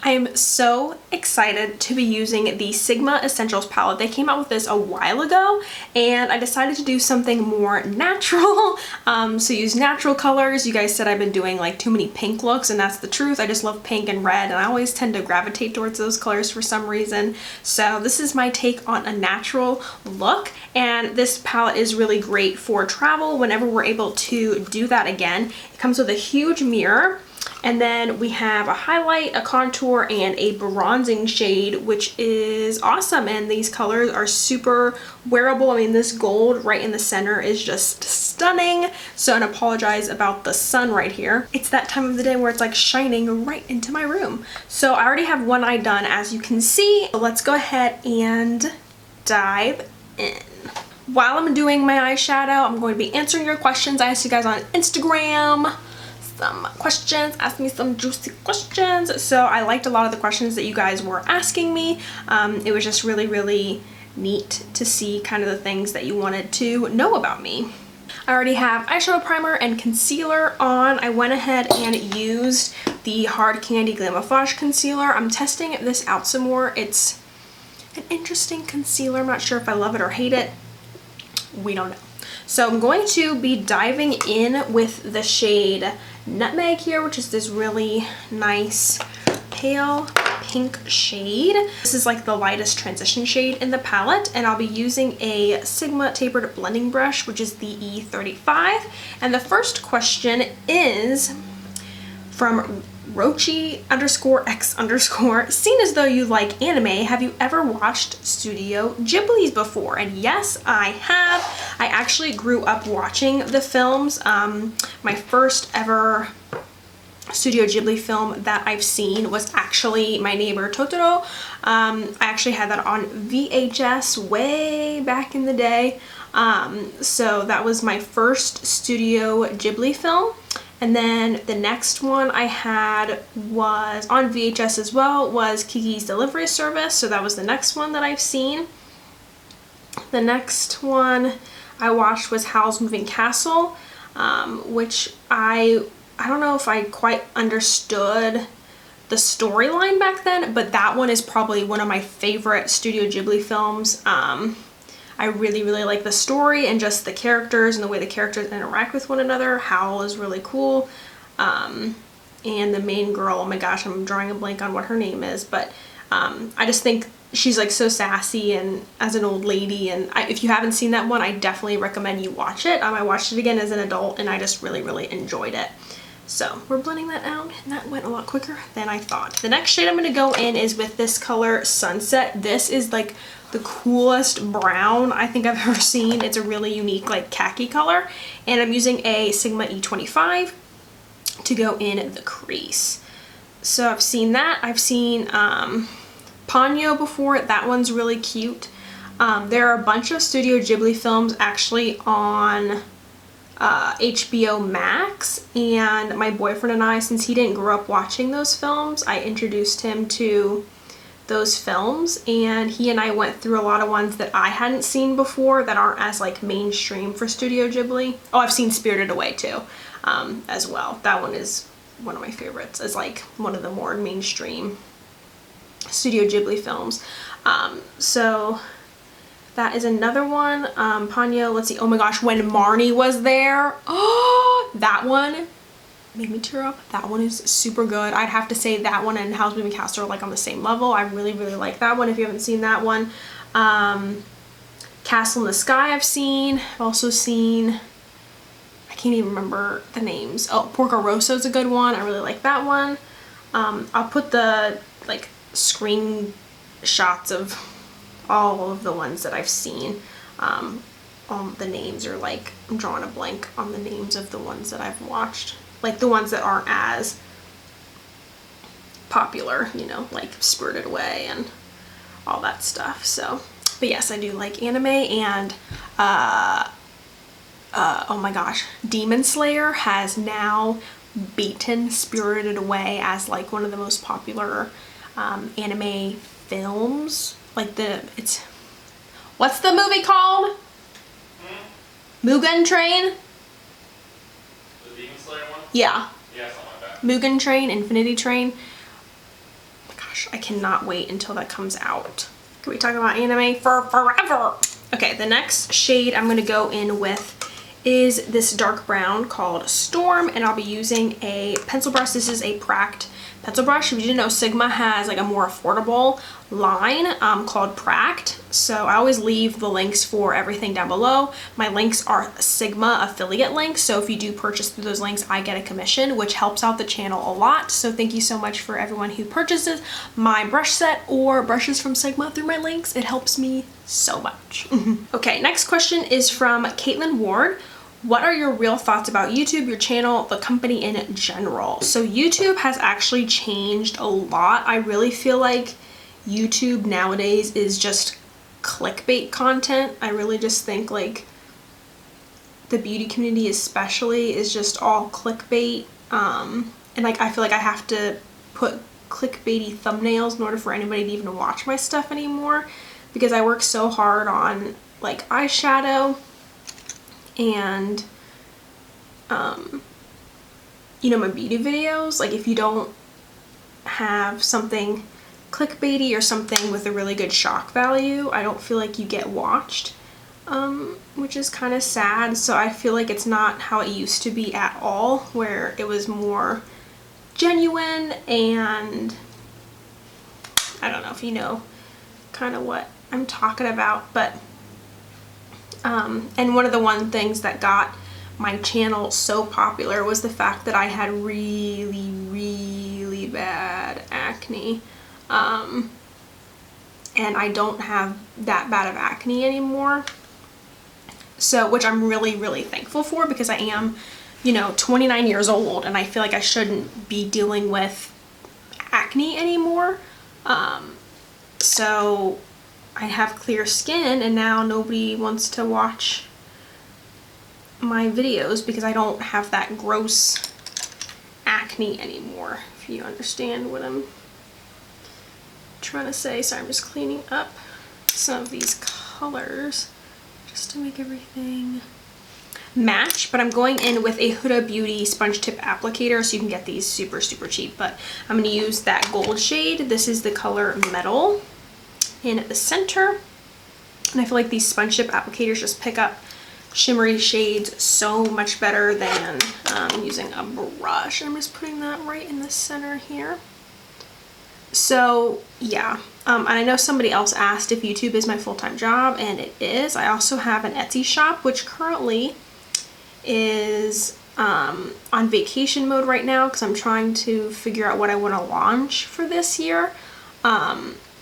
I am so excited to be using the Sigma Essentials palette. They came out with this a while ago and I decided to do something more natural. So use natural colors. You guys said I've been doing like too many pink looks, and that's the truth. I just love pink and red and I always tend to gravitate towards those colors for some reason. So this is my take on a natural look, and this palette is really great for travel whenever we're able to do that again. It comes with a huge mirror. And then we have a highlight, a contour, and a bronzing shade, which is awesome. And these colors are super wearable. I mean, this gold right in the center is just stunning. So, and apologize about the sun right here. It's that time of the day where it's like shining right into my room. So I already have one eye done, as you can see. So let's go ahead and dive in. While I'm doing my eyeshadow, I'm going to be answering your questions. I asked you guys on Instagram some questions, asked me some juicy questions. So I liked a lot of the questions that you guys were asking me. It was just really neat to see kind of the things that you wanted to know about me. I already have eyeshadow primer and concealer on. I went ahead and used the Hard Candy Glamofage concealer. I'm testing this out some more. It's an interesting concealer. I'm not sure if I love it or hate it. We don't know. So I'm going to be diving in with the shade Nutmeg here, which is this really nice pale pink shade. This is like the lightest transition shade in the palette, and I'll be using a Sigma tapered blending brush, which is the E35. And the first question is from Rochi_X_. Seen as though you like anime, have you ever watched Studio Ghiblis before? And yes, I have. I actually grew up watching the films. My first ever Studio Ghibli film that I've seen was actually My Neighbor Totoro. I actually had that on VHS way back in the day. So that was my first Studio Ghibli film. And then the next one I had was on VHS as well, was Kiki's Delivery Service. So that was the next one that I've seen. The next one I watched was Howl's Moving Castle, which I don't know if I quite understood the storyline back then, but that one is probably one of my favorite Studio Ghibli films. I really like the story and just the characters and the way the characters interact with one another. Howl is really cool. And the main girl, oh my gosh, I'm drawing a blank on what her name is, but I just think she's like so sassy and as an old lady, and if you haven't seen that one, I definitely recommend you watch it. I watched it again as an adult and I just really enjoyed it. So we're blending that out, and that went a lot quicker than I thought. The next shade I'm going to go in is with this color Sunset. This is like the coolest brown I think I've ever seen. It's a really unique like khaki color, and I'm using a Sigma E25 to go in the crease. So I've seen that. I've seen Ponyo before. That one's really cute. There are a bunch of Studio Ghibli films actually on HBO Max, and my boyfriend and I, since he didn't grow up watching those films, I introduced him to those films, and he and I went through a lot of ones that I hadn't seen before that aren't as like mainstream for Studio Ghibli. Oh, I've seen Spirited Away too, as well. That one is one of my favorites, as like one of the more mainstream Studio Ghibli films. So that is another one. Ponyo, let's see. Oh my gosh, When Marnie Was There. Oh, that one made me tear up. That one is super good. I'd have to say that one and Howl's Moving Castle are like on the same level. I really like that one if you haven't seen that one. Castle in the Sky I've seen. I've also seen, I can't even remember the names. Oh, Porco Rosso is a good one. I really like that one. I'll put the like screen shots of all of the ones that I've seen. All the names are like, I'm drawing a blank on the names of the ones that I've watched. Like the ones that aren't as popular, you know, like Spirited Away and all that stuff. So, but yes, I do like anime, and oh my gosh, Demon Slayer has now beaten Spirited Away as like one of the most popular anime films. Like what's the movie called? Mugen Train? The Demon Slayer one? Yeah. Yeah, something like that. Mugen Train, Infinity Train. Oh my gosh, I cannot wait until that comes out. Can we talk about anime for forever? Okay, the next shade I'm going to go in with is this dark brown called Storm, and I'll be using a pencil brush. This is a Pract pencil brush. If you didn't know, Sigma has like a more affordable line called Pract. So I always leave the links for everything down below. My links are Sigma affiliate links, so if you do purchase through those links, I get a commission, which helps out the channel a lot. So thank you so much for everyone who purchases my brush set or brushes from Sigma through my links. It helps me so much. Okay, next question is from Caitlin Ward. What are your real thoughts about YouTube, your channel, the company in general? So YouTube has actually changed a lot. I really feel like YouTube nowadays is just clickbait content. I really just think like the beauty community especially is just all clickbait. And like I feel like I have to put clickbaity thumbnails in order for anybody to even watch my stuff anymore, because I work so hard on like eyeshadow and you know, my beauty videos. Like if you don't have something clickbaity or something with a really good shock value, I don't feel like you get watched, which is kind of sad. So I feel like it's not how it used to be at all, where it was more genuine, and I don't know if you know kind of what I'm talking about, but and one of the things that got my channel so popular was the fact that I had really bad acne. And I don't have that bad of acne anymore. So, which I'm really thankful for, because I am, you know, 29 years old and I feel like I shouldn't be dealing with acne anymore. So I have clear skin, and now nobody wants to watch my videos because I don't have that gross acne anymore, if you understand what I'm trying to say. So I'm just cleaning up some of these colors just to make everything match. But I'm going in with a Huda Beauty sponge tip applicator, so you can get these super cheap, but I'm going to use that gold shade. This is the color Metal in the center, and I feel like these sponge tip applicators just pick up shimmery shades so much better than using a brush. I'm just putting that right in the center here. So yeah, and I know somebody else asked if YouTube is my full-time job, and it is. I also have an Etsy shop, which currently is on vacation mode right now because I'm trying to figure out what I want to launch for this year.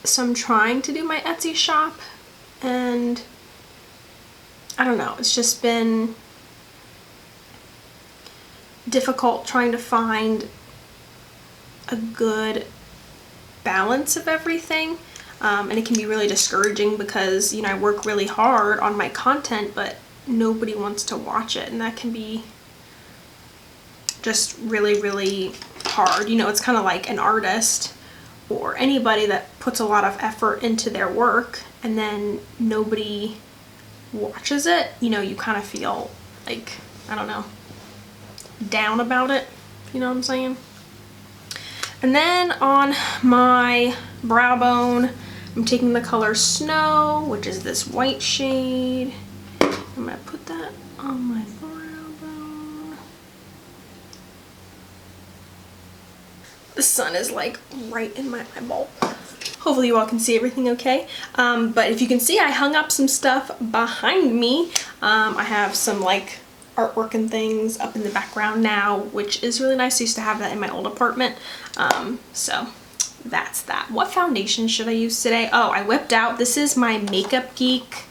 So I'm trying to do my Etsy shop, and I don't know, it's just been difficult trying to find a good balance of everything, and it can be really discouraging because, you know, I work really hard on my content but nobody wants to watch it, and that can be just really hard. You know, it's kind of like an artist or anybody that puts a lot of effort into their work and then nobody watches it. You know, you kind of feel like, I don't know, down about it, you know what I'm saying? And then on my brow bone, I'm taking the color Snow, which is this white shade. I'm gonna put that on my brow bone. The sun is like right in my eyeball. Hopefully you all can see everything okay. But if you can see, I hung up some stuff behind me. I have some like artwork and things up in the background now, which is really nice. I used to have that in my old apartment. So that's that. What foundation should I use today? Oh, I whipped out, this is my Makeup Geek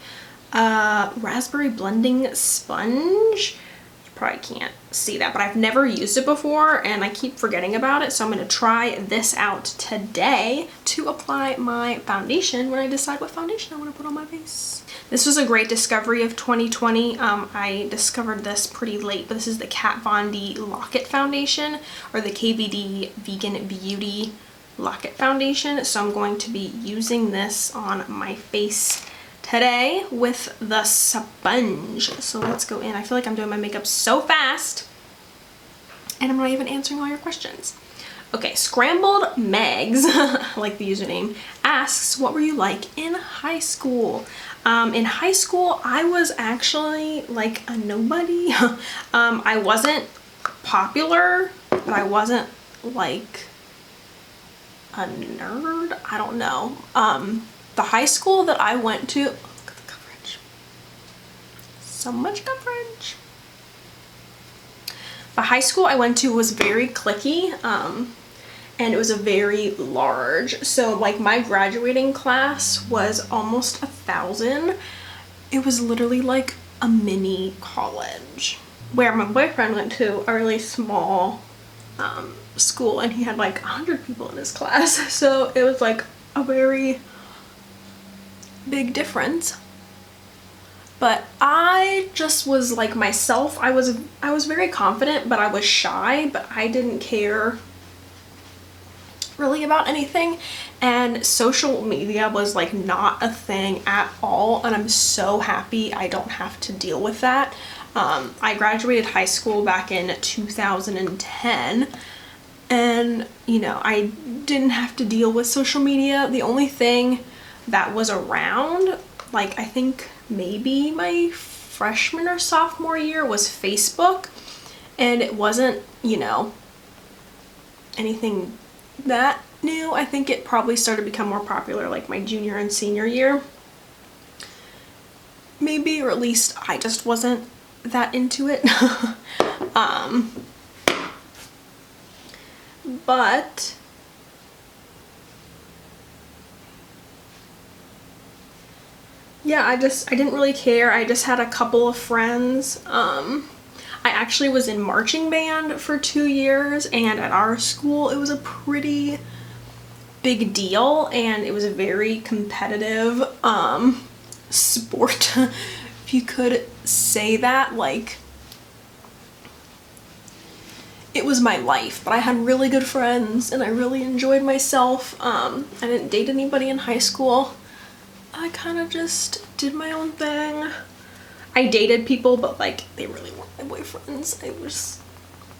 Raspberry Blending Sponge. You probably can't see that, but I've never used it before and I keep forgetting about it. So I'm going to try this out today to apply my foundation when I decide what foundation I want to put on my face. This was a great discovery of 2020. I discovered this pretty late, but this is the Kat Von D Lock-It Foundation, or the KVD Vegan Beauty Lock-It Foundation. So I'm going to be using this on my face today with the sponge. So let's go in. I feel like I'm doing my makeup so fast and I'm not even answering all your questions. Okay, Scrambled Megs, like the username, asks, what were you like in high school? In high school, I was actually like a nobody. I wasn't popular, but I wasn't like a nerd. I don't know. The high school that I went to, look at the coverage. So much coverage. The high school I went to was very cliquey, and it was a very large. So like my graduating class was almost 1,000. It was literally like a mini college. Where my boyfriend went to a really small school, and he had like 100 people in his class. So it was like a very big difference. But I just was like myself. I was very confident, but I was shy, but I didn't care really about anything. And social media was like not a thing at all, and I'm so happy I don't have to deal with that. I graduated high school back in 2010, and you know, I didn't have to deal with social media. The only thing that was around, like I think maybe my freshman or sophomore year, was Facebook, and it wasn't, you know, anything that new. I think it probably started to become more popular like my junior and senior year, maybe, or at least I just wasn't that into it. But yeah, I didn't really care. I just had a couple of friends. I actually was in marching band for 2 years, and at our school it was a pretty big deal, and it was a very competitive sport, if you could say that. Like, it was my life, but I had really good friends and I really enjoyed myself. I didn't date anybody in high school. I kind of just did my own thing. I dated people, but like they really weren't my boyfriends. I was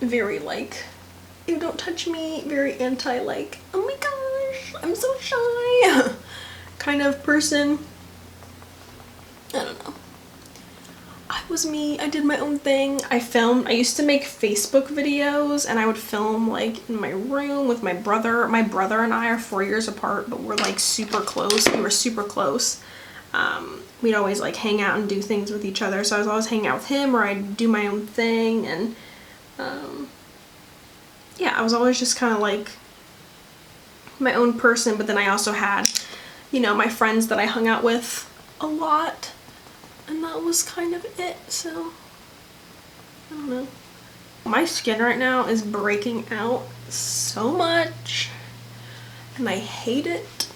very like, ew, don't touch me, very anti, like, oh my gosh, I'm so shy kind of person. I don't know. I was me. I did my own thing. I used to make Facebook videos, and I would film like in my room with my brother. My brother and I are 4 years apart, but we're like super close. We were super close. We'd always like hang out and do things with each other. So I was always hanging out with him, or I'd do my own thing. And yeah, I was always just kind of like my own person. But then I also had, you know, my friends that I hung out with a lot. And that was kind of it, so I don't know. My skin right now is breaking out so much, and I hate it.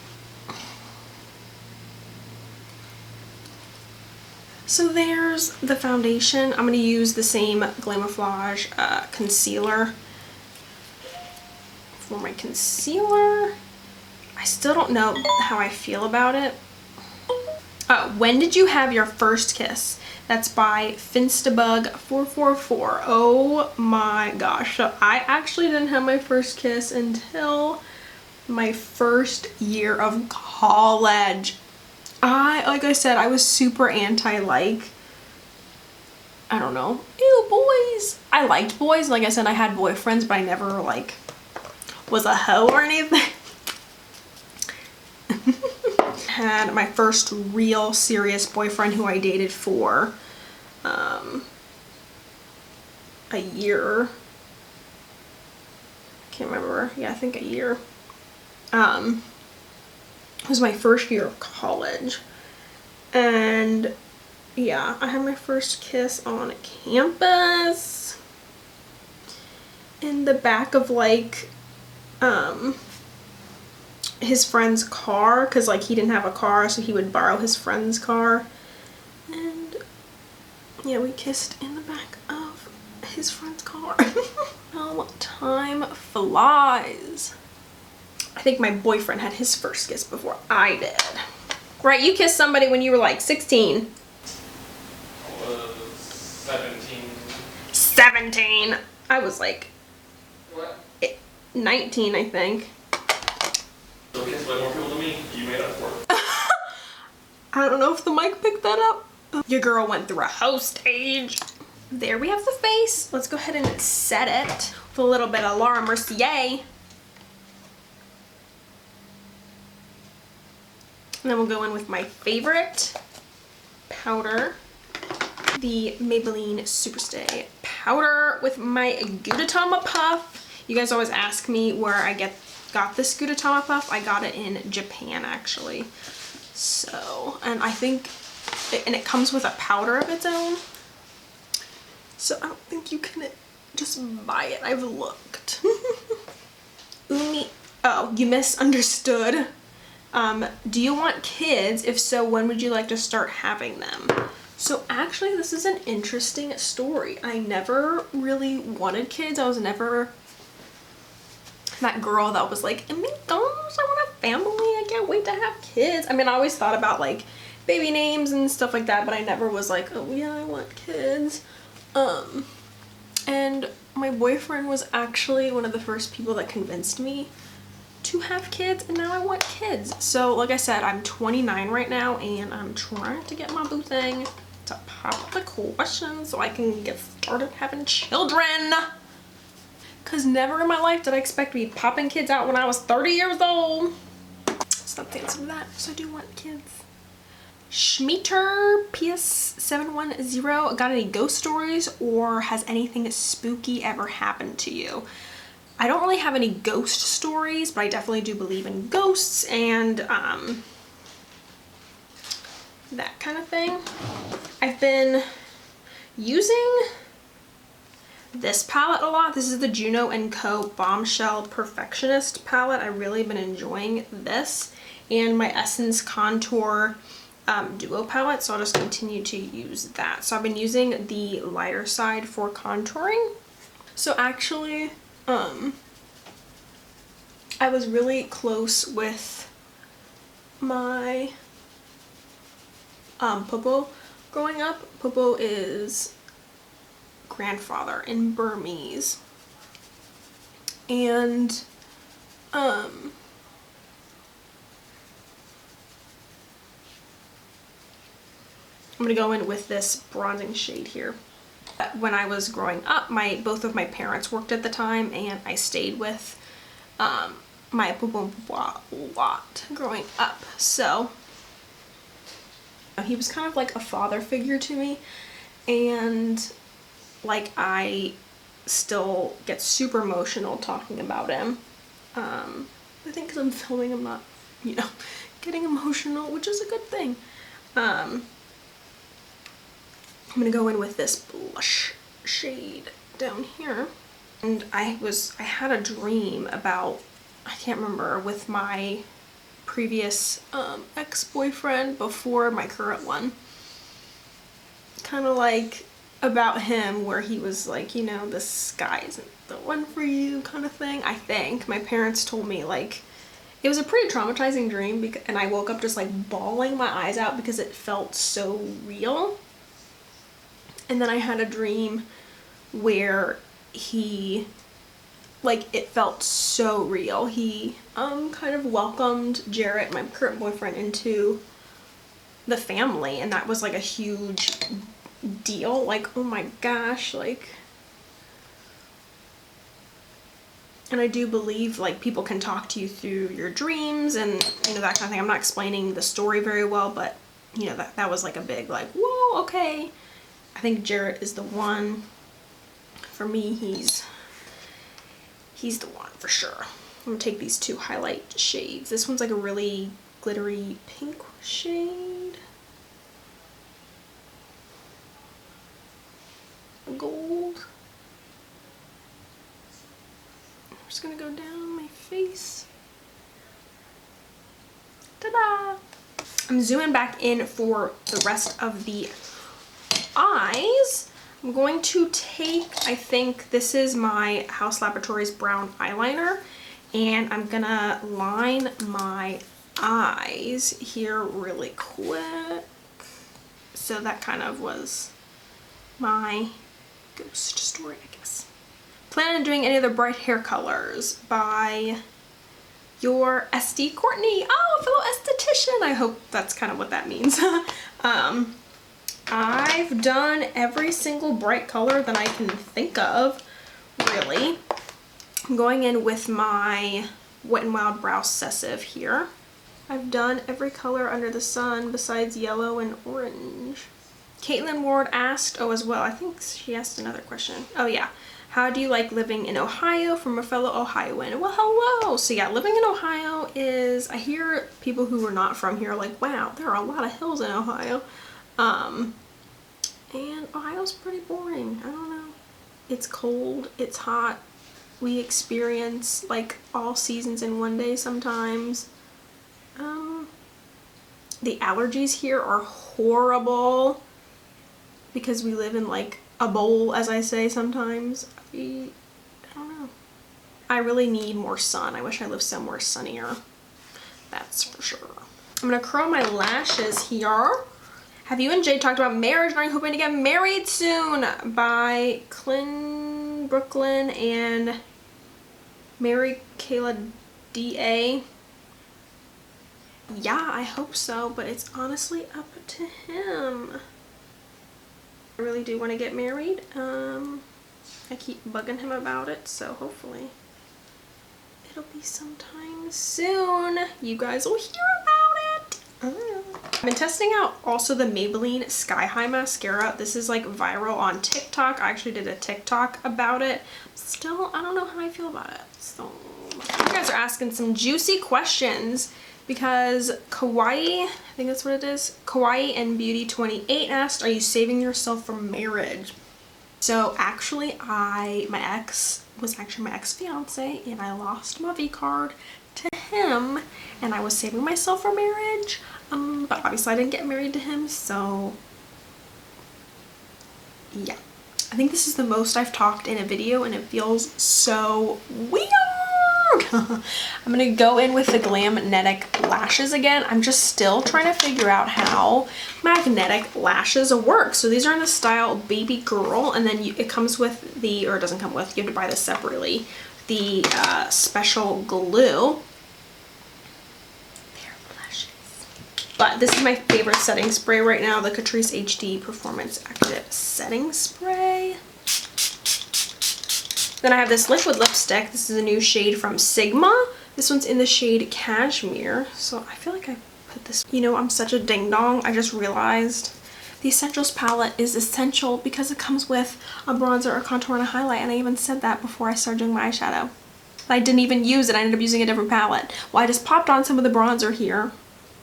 So there's the foundation. I'm going to use the same Glamouflage concealer for my concealer. I still don't know how I feel about it. Oh, when did you have your first kiss? That's by Finstabug444. Oh my gosh. So I actually didn't have my first kiss until my first year of college. Like I said, I was super anti, like, I don't know, ew, boys. I liked boys. Like I said, I had boyfriends, but I never, like, was a hoe or anything. Had my first real serious boyfriend who I dated for a year. Can't remember. Yeah, I think a year. It was my first year of college. And yeah, I had my first kiss on campus in the back of like his friend's car, because like he didn't have a car, so he would borrow his friend's car. And yeah, we kissed in the back of his friend's car. Oh, time flies. I think my boyfriend had his first kiss before I did. Right, you kissed somebody when you were like 16. I was 17. 17. I was like, what? 19, I think. So we get way more people than me. You made up for it. I don't know if the mic picked that up. Your girl went through a whole stage. There we have the face. Let's go ahead and set it with a little bit of Laura Mercier. And then we'll go in with my favorite powder, the Maybelline SuperStay powder with my Gudetama puff. You guys always ask me where I got this Gudetama puff. I got it in Japan, actually. So, and I think, and it comes with a powder of its own. So I don't think you can just buy it. I've looked. Umi, oh, you misunderstood. Do you want kids? If so, when would you like to start having them? So actually, this is an interesting story. I never really wanted kids. I was never that girl that was like, oh my gosh, I want a family. I can't wait to have kids. I mean, I always thought about like baby names and stuff like that, but I never was like, oh yeah, I want kids. And my boyfriend was actually one of the first people that convinced me to have kids, and now I want kids. So like I said, I'm 29 right now, and I'm trying to get my boo thing to pop the question so I can get started having children. Cause never in my life did I expect to be popping kids out when I was 30 years old. Stop dancing with that, so I do want kids. Schmeater PS710, got any ghost stories or has anything spooky ever happened to you? I don't really have any ghost stories, but I definitely do believe in ghosts and that kind of thing. I've been using this palette a lot. This is the Juno & Co. Bombshell Perfectionist palette. I've really been enjoying this and my Essence Contour Duo palette, so I'll just continue to use that. So I've been using the lighter side for contouring. So actually, I was really close with my Popo growing up. Popo is grandfather in Burmese, and I'm gonna go in with this bronzing shade here. When I was growing up, both of my parents worked at the time, and I stayed with my Popo a lot growing up. So he was kind of like a father figure to me, and like I still get super emotional talking about him. I think because I'm filming, I'm not, you know, getting emotional, which is a good thing. I'm gonna go in with this blush shade down here. And I had a dream about, I can't remember, with my previous ex-boyfriend before my current one. Kind of like about him, where he was like, you know, this guy isn't the one for you kind of thing. I think my parents told me, like, it was a pretty traumatizing dream, and I woke up just like bawling my eyes out because it felt so real. And then I had a dream where he, like, it felt so real. He kind of welcomed Jarrett, my current boyfriend, into the family, and that was like a huge deal. Like, oh my gosh, like, and I do believe like people can talk to you through your dreams and, you know, that kind of thing. I'm not explaining the story very well, but you know, that was like a big like, whoa, okay. I think Jarrett is the one. For me, he's the one for sure. I'm gonna take these two highlight shades. This one's like a really glittery pink shade. Gold. I'm just gonna go down my face. Ta-da! I'm zooming back in for the rest of the eyes. I'm going to take, I think this is my House Laboratories brown eyeliner, and I'm gonna line my eyes here really quick. So that kind of was my ghost story, I guess. Plan on doing any other bright hair colors by your SD Courtney. Oh, fellow esthetician. I hope that's kind of what that means. I've done every single bright color that I can think of, really. I'm going in with my Wet n Wild Brow Sessive here. I've done every color under the sun besides yellow and orange. Caitlin Ward asked, oh, as well, I think she asked another question. Oh yeah, how do you like living in Ohio? From a fellow Ohioan. Well, hello. So yeah, living in Ohio is, I hear people who are not from here are like, wow, there are a lot of hills in Ohio. And Ohio's pretty boring. I don't know. It's cold, it's hot. We experience like all seasons in one day sometimes. The allergies here are horrible because we live in like a bowl, as I say sometimes. I don't know. I really need more sun. I wish I lived somewhere sunnier. That's for sure. I'm gonna curl my lashes here. Have you and Jade talked about marriage? Are you hoping to get married soon? By Clin Brooklyn and Mary Kayla DA. Yeah, I hope so, but it's honestly up to him. I really do want to get married. I keep bugging him about it, so hopefully it'll be sometime soon. You guys will hear about it. I've been testing out also the Maybelline Sky High Mascara. This is like viral on TikTok. I actually did a TikTok about it. Still, I don't know how I feel about it. So, you guys are asking some juicy questions because Kawaii, I think that's what it is, Kawaii and Beauty 28 asked, are you saving yourself for marriage? So actually my ex was actually my ex-fiance, and I lost my V card to him, and I was saving myself for marriage, but obviously I didn't get married to him, so yeah. I think this is the most I've talked in a video, and it feels so weird. I'm gonna go in with the Glamnetic lashes again. I'm just still trying to figure out how magnetic lashes work. So these are in the style Baby Girl, and then it comes with the, or it doesn't come with, you have to buy this separately, the special glue. They're lashes. But this is my favorite setting spray right now, the Catrice HD Performance Active Setting Spray. Then I have this liquid lipstick. This is a new shade from Sigma. This one's in the shade Cashmere. So I feel like I put this, you know, I'm such a ding dong. I just realized the Essentials palette is essential because it comes with a bronzer, a contour, and a highlight. And I even said that before I started doing my eyeshadow. But I didn't even use it. I ended up using a different palette. Well, I just popped on some of the bronzer here.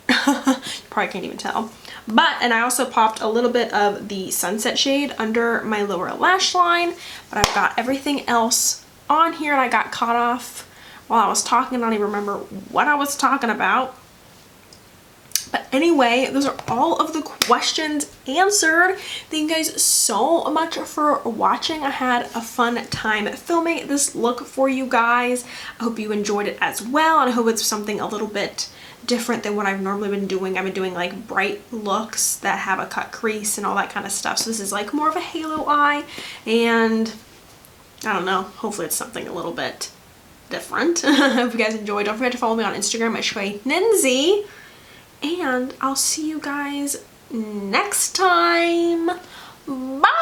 You probably can't even tell. But, and I also popped a little bit of the Sunset shade under my lower lash line, but I've got everything else on here, and I got caught off while I was talking. I don't even remember what I was talking about. But anyway, those are all of the questions answered. Thank you guys so much for watching. I had a fun time filming this look for you guys. I hope you enjoyed it as well, and I hope it's something a little bit different than what I've normally been doing. I've been doing like bright looks that have a cut crease and all that kind of stuff. So this is like more of a halo eye, and I don't know, hopefully it's something a little bit different. I hope you guys enjoyed. Don't forget to follow me on Instagram at Shweihninzy, and I'll see you guys next time. Bye!